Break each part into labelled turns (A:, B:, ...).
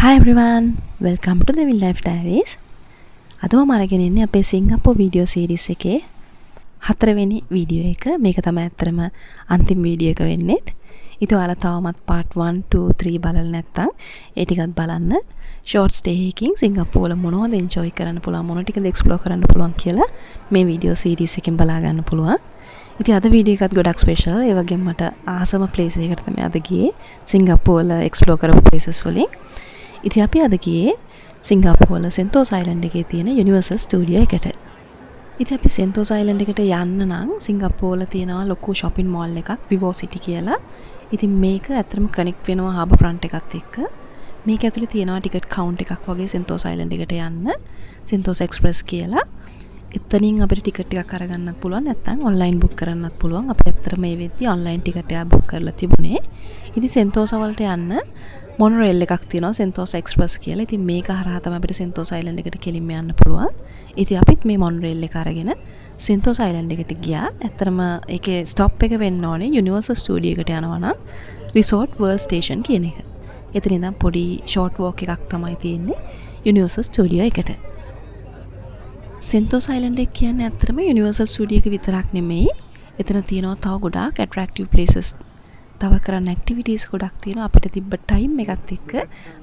A: Hi everyone, welcome to the Will Life Diaries. අද මම අරගෙන ඉන්නේ අපේ සිංගප්පූර් වීඩියෝ සීරීස් එකේ හතරවෙනි වීඩියෝ එක. මේක තමයි අත්‍තරම අන්තිම වීඩියෝ එක වෙන්නේ. ඉතින් ඔයාලා තවමත් part 1 2 3 බලලා නැත්නම් ඒ ටිකත් බලන්න. short stay එකකින් සිංගප්පූර් වල මොනවද enjoy කරන්න පුළුවන්, මොන ටිකද explore කරන්න පුළුවන් කියලා මේ වීඩියෝ සීරීස් එකෙන් බලා ගන්න පුළුවන්. ඉතින් අද වීඩියෝ එකත් ගොඩක් ස්පෙෂල්. ඒ වගේම මට ආසම ප්ලේස් එකකට තමයි අද ගියේ. සිංගප්පූර් වල explore කරපු places වලින්. ඉතින් අපි අද ගියේ සිංගප්පූර් වල සෙන්තෝස් අයිලන්ඩ් එකේ තියෙන යුනිවර්සල් ස්ටුඩියෝ එකට. ඉතින් අපි සෙන්තෝස් අයිලන්ඩ් එකට යන්න නම් සිංගප්පූර් වල තියෙනවා ලොකු shopping mall එකක් VivoCity කියලා. ඉතින් මේක ඇත්තටම කනෙක්ට් වෙනවා harbour front එකත් එක්ක. මේක ඇතුලේ තියෙනවා ටිකට් කවුන්ට් එකක් වගේ සෙන්තෝස් අයිලන්ඩ් එකට යන්න. සෙන්තෝස් එක්ස්ප්‍රස් කියලා. එතනින් අපිට ටිකට් ටිකක් අරගන්නත් පුළුවන්, නැත්නම් ඔන්ලයින් බුක් කරන්නත් පුළුවන්. අපි ඇත්තටම මේ වෙද්දි ඔන්ලයින් ටිකට් එකක් බුක් කරලා තිබුණේ. ඉතින් සෙන්තෝස වලට යන්න මොනොරේල් එකක් තියෙනවා සෙන්තෝස් එක්ස්ප්‍රස් කියලා. ඉතින් මේක හරහා තමයි අපිට සෙන්තෝස් අයිලන්ඩ් එකට කෙලින්ම යන්න පුළුවන්. ඉතින් අපිත් මේ මොනොරේල් එක අරගෙන සෙන්තෝස් අයිලන්ඩ් එකට ගියා. ඇත්තටම ඒකේ ස්ටොප් එක වෙන්න ඕනේ යුනිවර්සල් ස්ටුඩියෝ එකට යනවා නම් රිසෝට් වර්ල්ඩ් ස්ටේෂන් කියන එක. එතන ඉඳන් පොඩි ෂෝට් වෝක් එකක් තමයි තියෙන්නේ යුනිවර්සල් ස්ටුඩියෝ එකට. සෙන්තෝස් අයිලන්ඩ් එක කියන්නේ ඇත්තටම යුනිවර්සල් ස්ටුඩියෝ එක විතරක් නෙමෙයි. එතන තියෙනවා තව ගොඩාක් ඇට්‍රැක්ටිව් ප්ලේසස්. තව කරන්න ඇක්ටිවිටීස් ගොඩක් තියෙනවා. අපිට තිබ්බ ටයිම් එකත් එක්ක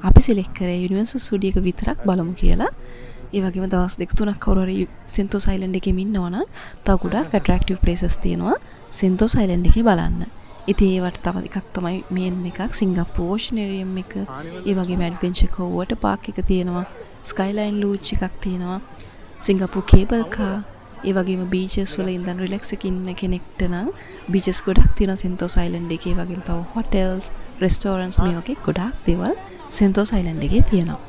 A: අපි සිලෙක්ට් කරේ යුනිවර්සල් ස්ටුඩියෝ එක විතරක් බලමු කියලා. ඒ වගේම දවස් දෙක තුනක් කවුරු හරි සෙන්තෝස් අයිලන්ඩ් එකේ ඉන්නවා නම් තව ගොඩාක් ඇට්‍රැක්ටිව් ප්ලේසස් තියෙනවා සෙන්තෝස් අයිලන්ඩ් එකේ බලන්න. ඉතින් ඒවට තව එකක් තමයි මේන් එකක් සිංගප්පූර් ඕෂනේරියම් එක. ඒ වගේම ඇඩ්වෙන්චර් කෝව් වෝටර් පාක් එක තියෙනවා. ස්කයිලයින් ලූච් එකක් තියෙනවා. සිංගප්පූර් කේබල් කාර්, ඒ වගේම බීචස් වල ඉඳන් රිලැක්ස් එකකින් ඉන්න කෙනෙක්ට නම් බීචස් ගොඩක් තියෙනවා සෙන්තෝස් අයිලන්ඩ් එකේ. ඒ වගේම තව හොටෙල්ස්, රෙස්ටෝරන්ට්ස් මේ වගේ ගොඩාක් දේවල් සෙන්තෝස් අයිලන්ඩ් එකේ තියෙනවා.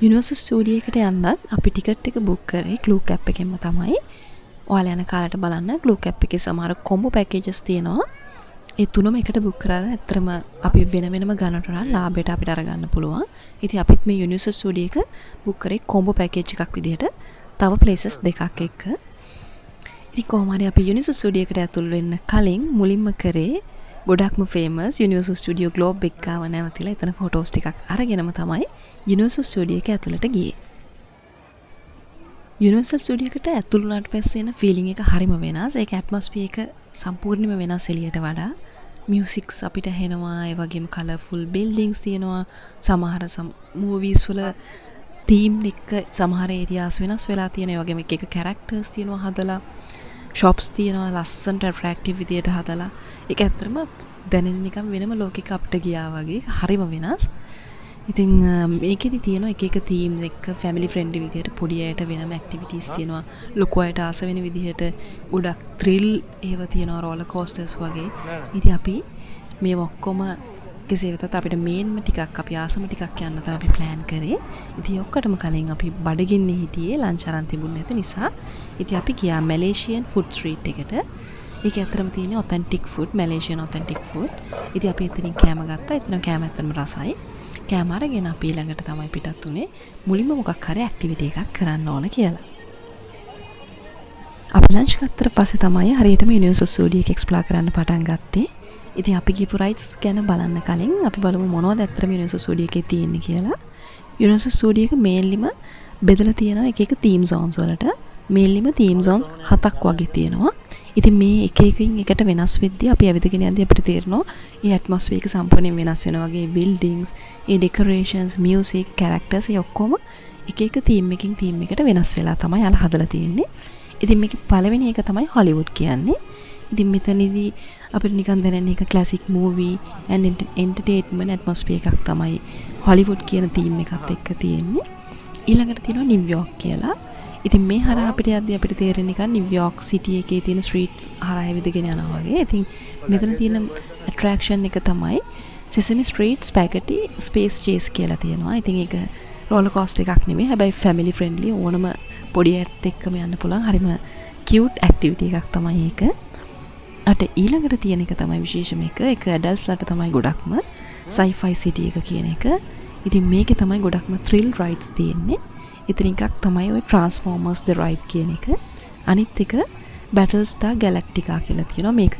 A: යුනිවර්සල් ස්ටුඩියෝ එකට යන්නත් අපි ටිකට් එක බුක් කරේ Klook app එකෙන්ම තමයි. ඔයාලා යන කාලයට බලන්න Klook app එකේ සමහර කොම්බෝ පැකේජස් තියෙනවා. ඒ තුනම එකට බුක් කරලා ඇත්තටම අපි වෙන වෙනම ගන්නට වඩා ලාභයට අපිට අරගන්න පුළුවන්. ඉතින් අපිත් මේ යුනිවර්සල් ස්ටුඩියෝ එක බුක් කරේ කොම්බෝ පැකේජ් එකක් විදිහට තව ප්ලේසස් දෙකක් එක්ක. ඉතින් කොහොම හරි අපි යුනිවර්සල් ස්ටුඩියෝ එකට ඇතුල් වෙන්න කලින් මුලින්ම කරේ ගොඩක්ම ෆේමස් යුනිවර්සල් ස්ටුඩියෝ ග්ලෝබ් එක ගාව නැවතිලා එතන ෆොටෝස් ටිකක් අරගෙනම තමයි යුනිවර්සල් ස්ටුඩියෝ එක ඇතුළට ගියේ. යුනිවර්සල් ස්ටුඩියෝ එකට ඇතුල් වුණාට පස්සේ එන ෆීලිං එක හරිම වෙනස්. ඒක ඇට්මොස්ෆියර් එක සම්පූර්ණයෙන්ම වෙනස් එළියට වඩා. මියුසික්ස් අපිට ඇහෙනවා, ඒ වගේම කලර්ෆුල් බිල්ඩින්ග්ස් තියෙනවා. සමහර මූවීස් වල තීම් එක සමහර ඒරියාස් වෙනස් වෙලා තියෙනවා. ඒ වගේම එක එක කැරක්ටර්ස් තියෙනවා හදලා. ෂොප්ස් තියෙනවා ලස්සනට ඇට්‍රැක්ටිව් විදියට හදලා. ඒක ඇත්තටම දැනෙන නිකන් වෙනම ලෝකයක අපිට ගියා වගේ හරිම වෙනස්. ඉතින් මේකෙදි තියෙනවා එක එක තීම් එක ෆැමිලි ෆ්‍රෙන්ඩ්ලි විදියට පොඩි අයට වෙනම ඇක්ටිවිටීස් තියෙනවා. ලොකු අයට ආස වෙන විදිහට ගොඩක් ත්‍රිල් ඒව තියෙනවා රෝලර් කෝස්ටර්ස් වගේ. ඉතින් අපි මේ ඔක්කොම කෙසේ වෙතත් අපිට මේන්ම ටිකක් අපි ආසම ටිකක් යන්න තමයි අපි ප්ලෑන් කරේ. ඉතින් ඔක්කොටම කලින් අපි බඩගින්නේ හිටියේ ලන්ච් අරන් තිබුණ නැති නිසා. ඉතින් අපි ගියා මැලේසියන් ෆුඩ් ස්ට්‍රීට් එකට. ඒක ඇත්තටම තියෙන්නේ ඔතෙන්ටික් ෆුඩ්, මැලේසියන් ඔතෙන්ටික් ෆුඩ්. ඉතින් අපි එතනින් කෑම ගත්තා. එතන කෑම ඇත්තටම රසයි. කෑම අරගෙන අපි ළඟට තමයි පිටත් උනේ. මුලින්ම මොකක් හරි ඇක්ටිවිටි එකක් කරන්න ඕන කියලා. අපි ලන්ච් ගත්තට පස්සේ තමයි හරියටම යුනිවර්සල් ස්ටුඩියෝ එක එක්ස්ප්ලෝර් කරන්න පටන් ගත්තේ. ඉතින් අපි ගිහපු රයිඩ්ස් ගැන බලන්න කලින් අපි බලමු මොනවද ඇත්තටම යුනිවර්සල් ස්ටුඩියෝ එකේ තියෙන්නේ කියලා. යුනිවර්සල් ස්ටුඩියෝ එක මේන්ලිම බෙදලා තියෙනවා එක එක තීම් zones වලට. මේන්ලිම තීම් zones 7ක් වගේ තියෙනවා. ඉතින් මේ එක එකකින් එකට වෙනස් වෙද්දී අපි ඇවිදගෙන යද්දී අපිට තේරෙනවා මේ ඇට්මොස්ෆියර් එක සම්පූර්ණයෙන් වෙනස් වෙනවා වගේ බිල්ඩින්ග්ස්, ඒ ඩෙකොරේෂන්ස්, මියුසික්, කැරක්ටර්ස් ඒ ඔක්කොම එක එක තීම් එකකින් තීම් එකට වෙනස් වෙලා තමයි අල හදලා තියෙන්නේ. ඉතින් මේකේ පළවෙනි එක තමයි හොලිවුඩ් කියන්නේ. ඉතින් මෙතනදී අපිට නිකන් දැනෙන එක classic movie and entertainment atmosphere එකක් තමයි හොලිවුඩ් කියන තීම් එකත් එක්ක තියෙන්නේ. ඊළඟට තියෙනවා නිව්යෝක් කියලා. ඉතින් මේ හරහා අපිට යද්දී අපිට තේරෙන නිකන් නිව්යෝක් සිටි එකේ තියෙන ස්ට්‍රීට් හරහා ඇවිදගෙන යනවා වගේ. ඉතින් මෙතන තියෙන ඇට්‍රැක්ෂන් එක තමයි Sesame Street Spaghetti Space Chase කියලා තියෙනවා. ඉතින් ඒක රෝලර් කෝස්ටර් එකක් නෙමෙයි. හැබැයි ෆැමිලි ෆ්‍රෙන්ඩ්ලි ඕනම පොඩි ඇට් එක්කම යන්න පුළුවන්. හරිම කියුට් ඇක්ටිවිටි එකක් තමයි ඒක. අට ඊළඟට තියෙන එක තමයි විශේෂම එක. ඒක ඇඩල්ට්ස්ලාට තමයි ගොඩක්ම sci-fi city එක කියන එක. ඉතින් මේකේ තමයි ගොඩක්ම thrill rides තියෙන්නේ. ඉතින් එකක් තමයි ඔය Transformers the Ride කියන එක. අනිත් එක Battlestar Galactica කියලා තියෙනවා. මේක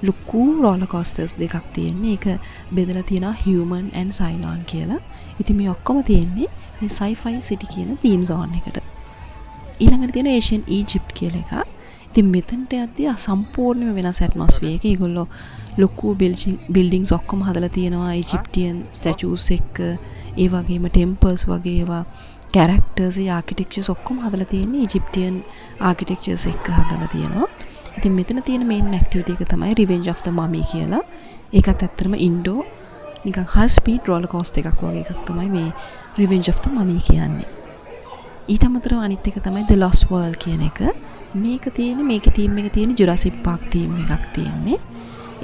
A: ලොකු රෝලර් කෝස්ටර්ස් දෙකක් තියෙන්නේ. ඒක බෙදලා තියෙනවා Human and Cylon කියලා. ඉතින් මේ ඔක්කොම තියෙන්නේ මේ sci-fi city කියන theme zone එකට. ඊළඟට තියෙන Ancient Egypt කියලා එකක්. ඉතින් මෙතනට යද්දී සම්පූර්ණයෙන්ම වෙනස් ඇට්මොස්ෆියර් එකක. ඒගොල්ලෝ ලොකු බිල්ඩින්ග්ස් ඔක්කොම හදලා තියෙනවා Egyptian statues එක්ක. ඒ වගේම temples වගේ ඒවා characters architectures ඔක්කොම හදලා තියෙන්නේ Egyptian architectures එක්ක හදලා තියෙනවා. ඉතින් මෙතන තියෙන main activity එක තමයි Revenge of the Mummy කියලා. ඒකත් ඇත්තටම ඉන්ඩෝ නිකන් high speed roller coaster එකක් වගේ එකක් තමයි මේ Revenge of the Mummy කියන්නේ. ඊට අමතරව අනිත් එක තමයි The Lost World කියන එක. මේකේ team එක තියෙන්නේ Jurassic Park team එකක් තියෙන්නේ.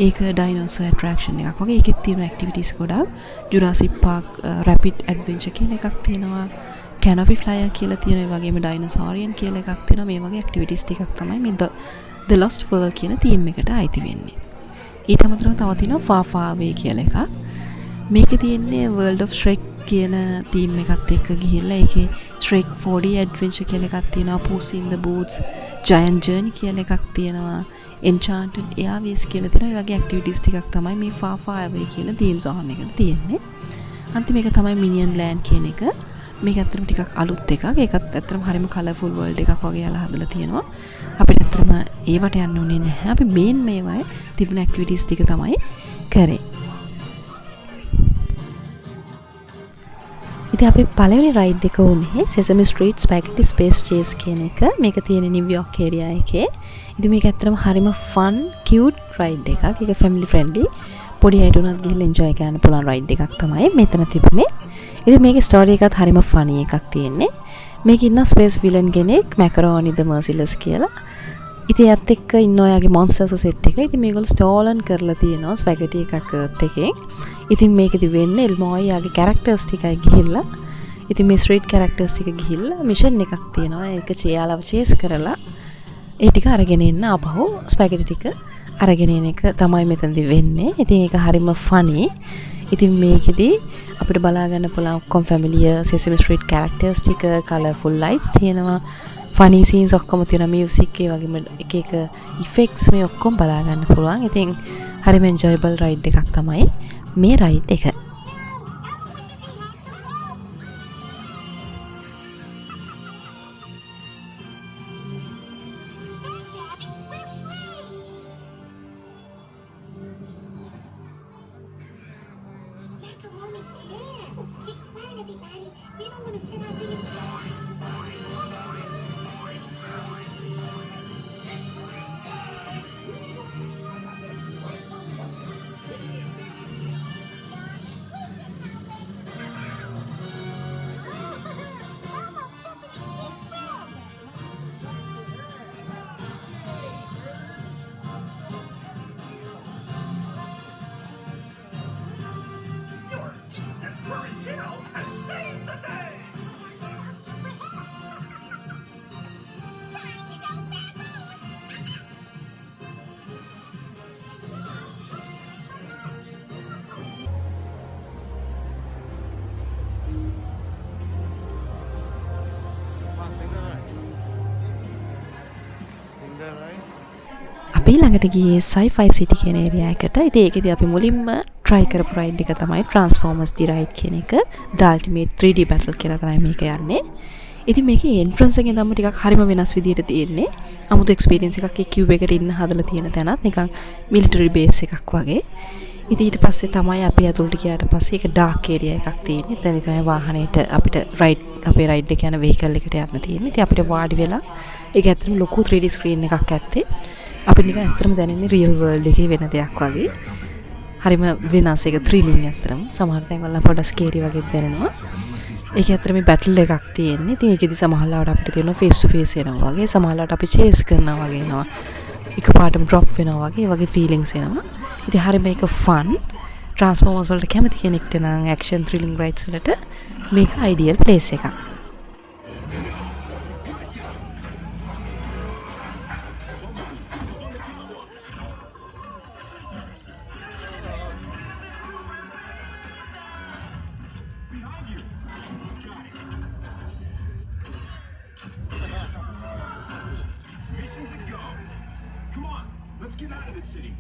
A: ඒක dinosaur attraction එකක් වගේ. ඒකෙත් තියෙන activities ගොඩක්. Jurassic Park rapid adventure කියලා එකක් තියෙනවා. Canopy flyer කියලා තියෙනවා. ඒ වගේම dinosaurian කියලා එකක් තියෙනවා. මේ වගේ activities ටිකක් තමයි මේ The Lost World කියන theme එකට අයිති වෙන්නේ. ඊට අමතරව තව තියෙනවා Far Far Away කියලා එකක්. මේකේ තියෙන්නේ World of Shrek කියන theme එකත් එක්ක ගිහිල්ලා ඒකේ Shrek 4D adventure කියලා එකක් තියෙනවා. Puss in the Boots, Giant Journey කියලා එකක් තියෙනවා. Enchanted Airways කියලා තියෙනවා. ඒ වගේ activities ටිකක් තමයි මේ Far Far Away කියන theme zone එකට තියෙන්නේ. අන්තිම එක තමයි Minion Land කියන එක. මේක ඇත්තටම ටිකක් අලුත් එකක්. ඒකත් ඇත්තටම හරිම colourful world එකක් වගේ යාලා හදලා තියෙනවා. අපිට ඇත්තටම ඒවට යන්න උනේ නැහැ. අපි මේන් මේවයි තිබුණ activities ටික තමයි කරේ. ඉතින් අපි පළවෙනි රයිඩ් එක උනේ Sesame Street Spaghetti Space Chase කියන එක. මේක තියෙන්නේ නිව්යෝක් ඒරියා එකේ. ඉතින් මේක ඇත්තටම හරිම fun, cute රයිඩ් එකක්. ඒක family friendly. පොඩි අයට උනත් ගිහිල්ලා enjoy කරන්න පුළුවන් රයිඩ් එකක් තමයි මෙතන තිබුණේ. ඉතින් මේකේ ස්ටෝරි එකත් හරිම funny එකක් තියෙන්නේ. මේකේ ඉන්න ස්පේස් විලන් කෙනෙක් Macaroni the Merciless කියලා. ඉතින් එයත් එක්ක ඉන්න ඔයාගේ monsters set එක. ඉතින් මේගොල්ලෝ ස්ටෝලන් කරලා තියෙනවා ස්පැගටි එකක් එකෙන්. ඉතින් මේකෙදි වෙන්නේ එල්මෝයි යාගේ characters ටිකයි ගිහිල්ලා. ඉතින් මේ street characters ටික ගිහිල්ලා mission එකක් තියෙනවා. ඒක යාලව chase කරලා ඒ ටික අරගෙන එන්න ආපහු ස්පැගටි ටික අරගෙන එන එක තමයි මෙතනදි වෙන්නේ. ඉතින් ඒක හරිම funny. ඉතින් මේකෙදි අපිට බලා ගන්න පුළුවන් ඔක්කොම familiar Sesame Street characters ටික, colorful lights තියෙනවා. funny scenes ඔක්කොම තියෙනවා. music ඒ වගේම එක එක effects මේ ඔක්කොම බලා ගන්න පුළුවන්. ඉතින් හරිම enjoyable ride එකක් තමයි මේ ride එක. අපි ළඟට ගියේ sci-fi city කියන ඒරියා එකට. ඉතින් ඒකෙදි අපි මුලින්ම try කරපු ride එක තමයි Transformers the Ride කියන එක. The Ultimate 3D Battle කියලා තමයි මේක යන්නේ. ඉතින් මේකේ entrance එකෙන් තමයි ටිකක් හරිම වෙනස් විදියට තියෙන්නේ. 아무තු experience එකක් ඒ cube එකට ඉන්න හදලා තියෙන තැනත් නිකන් military base එකක් වගේ. ඉතින් ඊට පස්සේ තමයි අපි ඇතුළට ගියාට පස්සේ ඒක dark area එකක් තියෙන්නේ. එතන තමයි වාහනේට අපිට අපේ ride එක යන vehicle එකට යන්න තියෙන්නේ. ඉතින් අපිට වාඩි වෙලා ඒක ඇත්තටම ලොකු 3D screen එකක් ඇත්තේ. අපිට නිකන් ඇත්තටම දැනෙන්නේ real world එකේ වෙන දෙයක් වගේ. හරිම වෙනස් එක thrilling ඇත්තටම. සමහර තැන්වල පොඩ්ඩක් scary වගේ දැනෙනවා. ඒක ඇත්තටම මේ battle එකක් තියෙන්නේ. ඉතින් ඒකෙදි සමහරවිට අපිට තියෙනවා face to face වෙනවා වගේ. සමහරවිට අපි chase කරනවා වගේ එනවා. එකපාරටම drop වෙනවා වගේ. ඒ වගේ feelings එනවා. ඉතින් හරිම ඒක fun. Transformers වලට කැමති කෙනෙක්ට නම් action thrilling rides වලට මේක ideal place එකක්.
B: Let's get out of this city.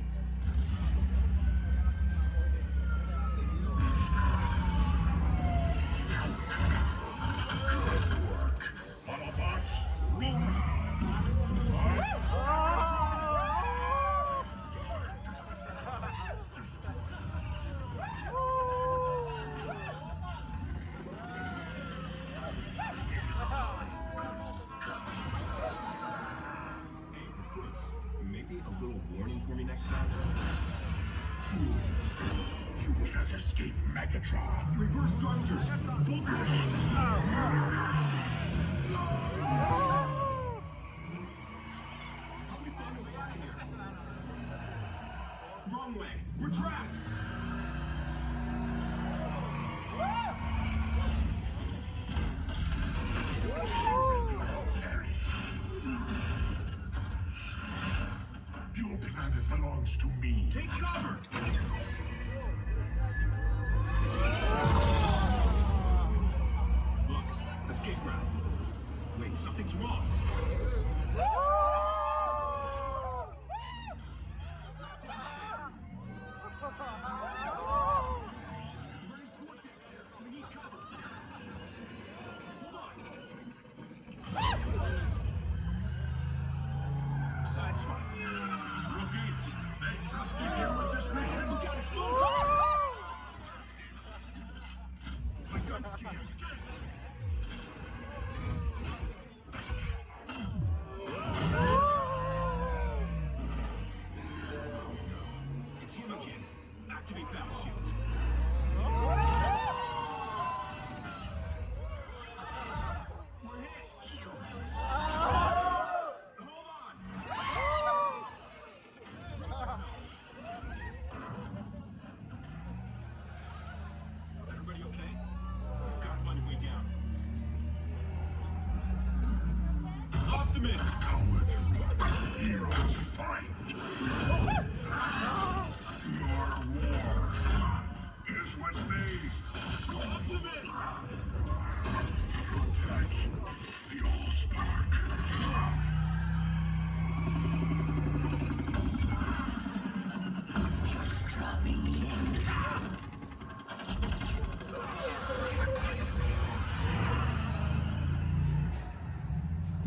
B: Reverse thrusters. Full command. Help me find a way out of here. Wrong way. We're trapped.
C: Your planet belongs to me.
B: Take cover. Look, escape route. Wait, something's wrong. Where's Vortex? We need cover. Hold on. Sideswipe.
C: Rookie, they trusted you with this mission.
B: We got it.
C: My guts jammed.
B: It's him again. Activate battle shields. We're hit. Hold on. Everybody okay? Gotta find a way down. Optimus!
C: Cowards run, heroes fight. Your war is with me.
B: Optimus!
C: Protect the Allspark. Just dropping in.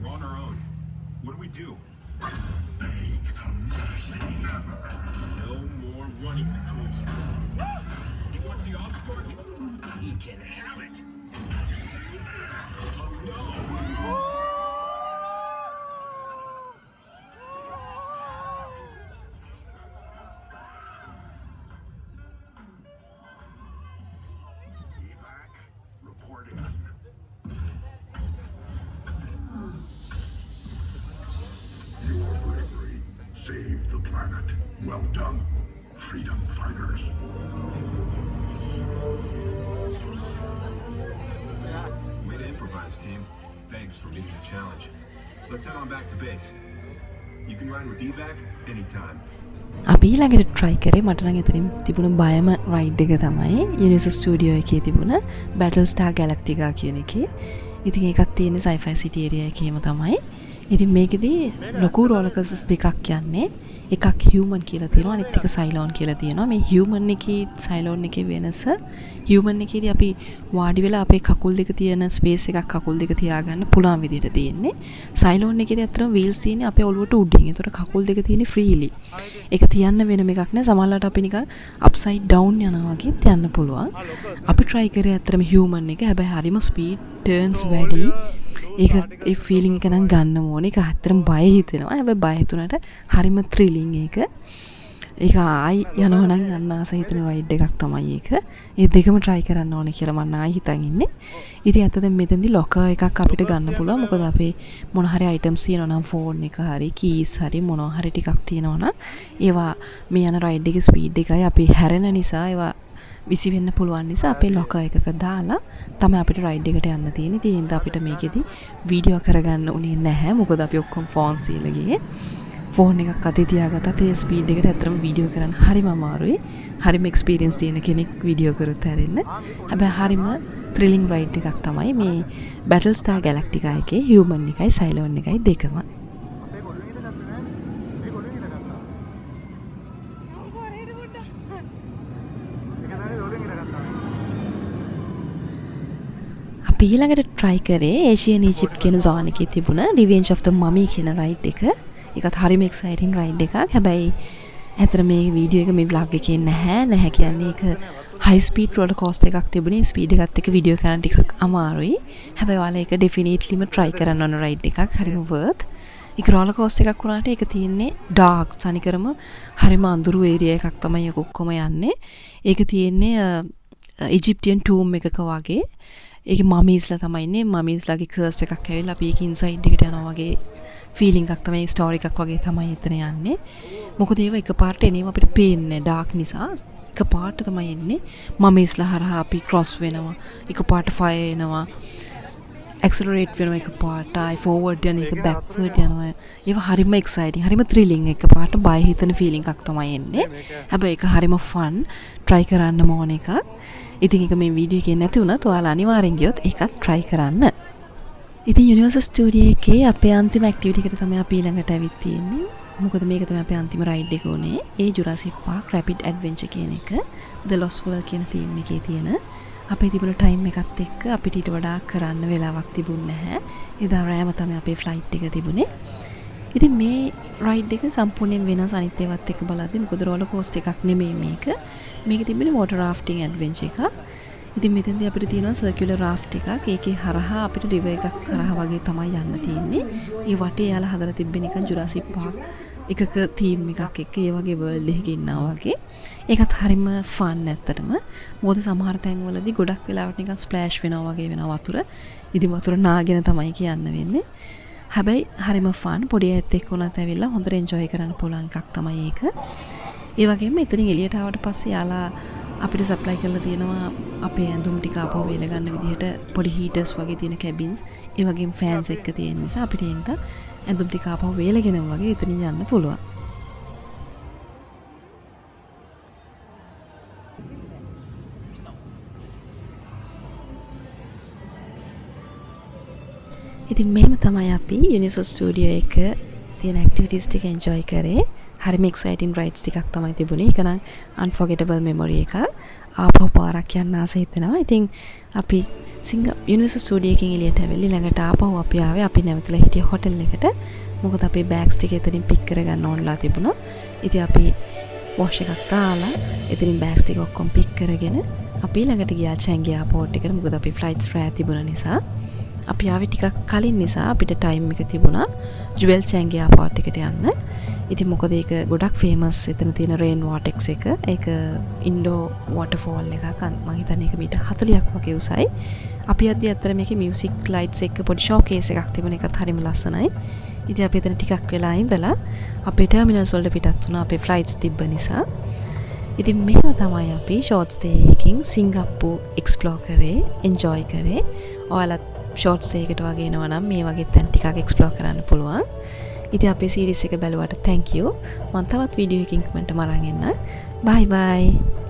B: We're on our own. What do we do?
C: Beg the mercy never.
B: No more running, recruits. He wants the Allspark? He can have it. Oh no!
C: Evac, reporting. Your bravery saved the planet. Well done, freedom fighters.
B: Way to improvise, team. Thanks for meeting the challenge. Let's head on back to base. You can ride with evac anytime.
A: අපි ඊළඟට try කරේ මට නම් එතනින් තිබුණ බයම ride එක තමයි Universal Studio එකේ තිබුණ Battlestar Galactica කියන එකේ. ඉතින් ඒකත් තියෙන්නේ sci-fi city area එකේම තමයි. ඉතින් මේකෙදී ලොකු roller coasters දෙකක් යන්නේ. එකක් human කියලා තියෙනවා අනිත් එක Cylon කියලා තියෙනවා. මේ human එකේ Cylon එකේ වෙනස human එකේදී අපි වාඩි වෙලා අපේ කකුල් දෙක තියෙන space එකක් කකුල් දෙක තියාගන්න පුළුවන් විදිහට තියෙන්නේ. Cylon එකේදී අතරම wheels තියෙන්නේ අපේ ඔළුවට උඩින්. ඒතකොට කකුල් දෙක තියෙන්නේ freely. ඒක තියන්න වෙනම එකක් නෑ. සමහරවිට අපි නිකන් upside down යනවා වගේ යන්න පුළුවන්. අපි try කරේ අතරම human එක. හැබැයි හරිම speed turns වැඩි. ඒක ඒ feeling එක නම් ගන්න ඕනේ. ඒක අතරම බය හිතෙනවා. හැබැයි බය හිතුණාට හරිම thrilling ඒක. ඒක ආයි යනවා නම් යන්න ආස හිතෙන ride එකක් තමයි ඒක. ඒ දෙකම try කරන්න ඕනේ කියලා මම ආයි හිතන් ඉන්නේ. ඉතින් අතද මෙතෙන්දි locker එකක් අපිට ගන්න පුළුවන්. මොකද අපේ මොන හරි items තියෙනවා නම් phone එක හරි keys හරි මොනවා හරි ටිකක් තියෙනවා නම් ඒවා මේ යන ride එකේ speed එකයි අපි හැරෙන නිසා ඒවා විසි වෙන්න පුළුවන් නිසා අපේ locker එකක දාලා තමයි අපිට ride එකට යන්න තියෙන්නේ. ඉතින් ඒ හින්දා අපිට මේකෙදි වීඩියෝ කරගන්න උනේ නැහැ. මොකද අපි ඔක්කොම phone සීලා ගියේ. ෆෝන් එකක් අතේ තියාගත්තත් ඒ ස්පීඩ් එකට ඇත්තටම වීඩියෝ කරන්න හරිම අමාරුයි. හරිම එක්ස්පීරියන්ස් තියෙන කෙනෙක් වීඩියෝ කරොත් හැරෙන්න. හැබැයි හරිම thrilling ride එකක් තමයි මේ Battlestar Galactica එකේ human එකයි Cylon එකයි දෙකම. අපි ඊළඟට try කරේ Asian Egypt කියන zone එකේ තිබුණ Revenge of the Mummy කියන ride එක. ඒකත් හරිම exciting ride එකක්. හැබැයි ඇත්තට මේ වීඩියෝ එක මේ vlog එකේ නැහැ කියන්නේ ඒක high speed roller coaster එකක් තිබුණේ. ස්පීඩ් එකත් එක්ක වීඩියෝ කරන්න ටිකක් අමාරුයි. හැබැයි ඔයාලා ඒක definitelyම try කරන්න ඕන ride එකක්. හරිම worth. ඒක roller coaster එකක් වුණාට ඒක තියෙන්නේ dark තනිකරම හරිම අඳුරු area එකක් තමයි ඒක ඔක්කොම යන්නේ. ඒක තියෙන්නේ ඉජිප්ටියන් ටූම් එකක වගේ. ඒක මමීස්ලා තමයි ඉන්නේ. මමීස්ලාගේ කර්ස් එකක් ඇවිල්ලා අපි ඒක ඉන්සයිඩ් එකට යනවා වගේ ෆීලිං එකක් තමයි, ස්ටෝරි එකක් වගේ තමයි එතන යන්නේ. මොකද ඒව එකපාරට එනේම අපිට පේන්නේ ඩාර්ක් නිසා. එකපාරට තමයි එන්නේ. මමීස්ලා හරහා අපි ක්‍රොස් වෙනවා. එකපාරට ෆයර් එනවා. ඇක්සලරේට් වෙනවා එකපාරට. ආයි ෆෝවර්ඩ් යන එක බෑක්වර්ඩ් යනවා. ඒව හරිම එක්සයිටිං, හරිම ත්‍රිලිං. එකපාරට බය හිතෙන ෆීලිං එකක් තමයි එන්නේ. හැබැයි ඒක හරිම ෆන්. try කරන්න ඕන එකක්. ඉතින් ඒක මේ වීඩියෝ එකේ නැති වුණත් ඔයාලා අනිවාර්යෙන් ගියොත් ඒකත් try කරන්න. ඉතින් යුනිවර්සල් ස්ටුඩියෝ එකේ අපේ අන්තිම ඇක්ටිවිටි එකට තමයි අපි ඊළඟට ඇවිත් තියෙන්නේ. මොකද මේක තමයි අපේ අන්තිම රයිඩ් එක උනේ. ඒ ජුරාසික් පාක් රැපිඩ් ඇඩ්වෙන්චර් කියන එක The Lost World කියන තීම් එකේ තියෙන. අපේ තිබුණ ටයිම් එකත් එක්ක අපිට ඊට වඩා කරන්න වෙලාවක් තිබුණේ නැහැ. එදා රෑම තමයි අපේ ෆ්ලයිට් එක තිබුණේ. ඉතින් මේ රයිඩ් එක සම්පූර්ණයෙන් වෙනස් අනිත් ඒවාත් එක්ක බලද්දි. මොකද රෝලර් කෝස්ටර් එකක් නෙමෙයි මේක. මේක තිබුණේ වෝටර් රාෆ්ටිං ඇඩ්වෙන්චර් එකක්. ඉතින් මෙතෙන්දී අපිට තියෙනවා සර්කියුලර් රාෆ්ට් එකක්. ඒකේ හරහා අපිට රිවර් එකක් කරහා වගේ තමයි යන්න තියෙන්නේ. ඒ වටේ යාලා හදලා තිබ්බේ නිකන් ජුරාසික් පාක් එකක තීම් එකක් එක්ක ඒ වගේ වර්ල්ඩ් එකක ඉන්නා වගේ. ඒකත් හරිම ෆන් ඇත්තටම. මොකද සමහර තැන්වලදී ගොඩක් වෙලාවට නිකන් ස්ප්ලෑෂ් වෙනවා වගේ වෙනවා වතුර. ඉතින් වතුර නාගෙන තමයි කියන්න වෙන්නේ. හැබැයි හරිම ෆන්. පොඩි අයත් එක්ක උනත් ඇවිල්ලා හොඳට එන්ජොයි කරන්න පුළුවන් එකක් තමයි ඒක. ඒ වගේම එතනින් එළියට ආවට පස්සේ යාලා අපිට සප්ලයි කරලා තියෙනවා අපේ ඇඳුම් ටික ආපහු වේල ගන්න විදිහට පොඩි හීටර්ස් වගේ තියෙන කැබින්ස්. ඒ වගේම ෆෑන්ස් එක්ක තියෙන නිසා අපිට එන්ට ඇඳුම් ටික ආපහු වේලගෙන වගේ එතනින් යන්න පුළුවන්. ඉතින් මෙහෙම තමයි අපි යුනිවර්සල් ස්ටුඩියෝ එක තියෙන ඇක්ටිවිටීස් ටික එන්ජොයි කරේ. හරිම එක්සයිටින් රයිඩ්ස් ටිකක් තමයි තිබුණේ. ඒක නම් අන්ෆෝගෙටබල් මෙමොරි එකක්. ආපහු පාරක් යන්න ආස හිතෙනවා. ඉතින් අපි යුනිවර්සල් ස්ටුඩියෝ එකකින් එළියට ඇවිල්ලා ළඟට ආපහු අපි ආවේ. අපි නැවතලා හිටිය හොටෙල් එකට. මොකද අපේ බෑග්ස් ටික එතනින් පික් කරගන්න ඕනලා තිබුණා. ඉතින් අපි වොෂ් එකක් දාලා එතනින් බෑග්ස් ටික ඔක්කොම පික් කරගෙන අපි ළඟට ගියා චැන්ගි එයාපෝට් එකට. මොකද අපි ෆ්ලයිට්ස් රෑ තිබුණ නිසා අපි ආවේ ටිකක් කලින් නිසා අපිට ටයිම් එක තිබුණා ජුවෙල් චැන්ගි එයාපෝට් එකට යන්න. ඉතින් මොකද ඒක ගොඩක් ෆේමස්. එතන තියෙන රේන් වෝටෙක්ස් එක. ඒක ඉන්ඩෝ වෝටර්ෆෝල් එකක්. මම හිතන්නේ ඒක මීටර් 40ක් වගේ උසයි. අපි අද්දි අතර මේකේ මියුසික් ලයිට්ස් එක්ක පොඩි ෂෝකේස් එකක් තිබුණ එකත් හරිම ලස්සනයි. ඉතින් අපි එතන ටිකක් වෙලා ඉඳලා අපේ ටර්මිනල්ස් වලට පිටත් වුණා අපේ ෆ්ලයිට්ස් තිබ්බ නිසා. ඉතින් මෙහෙම තමයි අපි ෂෝට් ස්ටේ එකකින් සිංගප්පූර් එක්ස්ප්ලෝර් කරේ, එන්ජොයි කරේ. ඔයාලත් ෂෝට් ස්ටේ එකට වගේ එනවා නම් මේ වගේ තැන් ටිකක් එක්ස්ප්ලෝර් කරන්න පුළුවන්. ඉතින් අපේ සීරීස් එක බැලුවට thank you. මම තවත් වීඩියෝ එකකින් කමෙන්ට් මරන් එන්න. bye bye.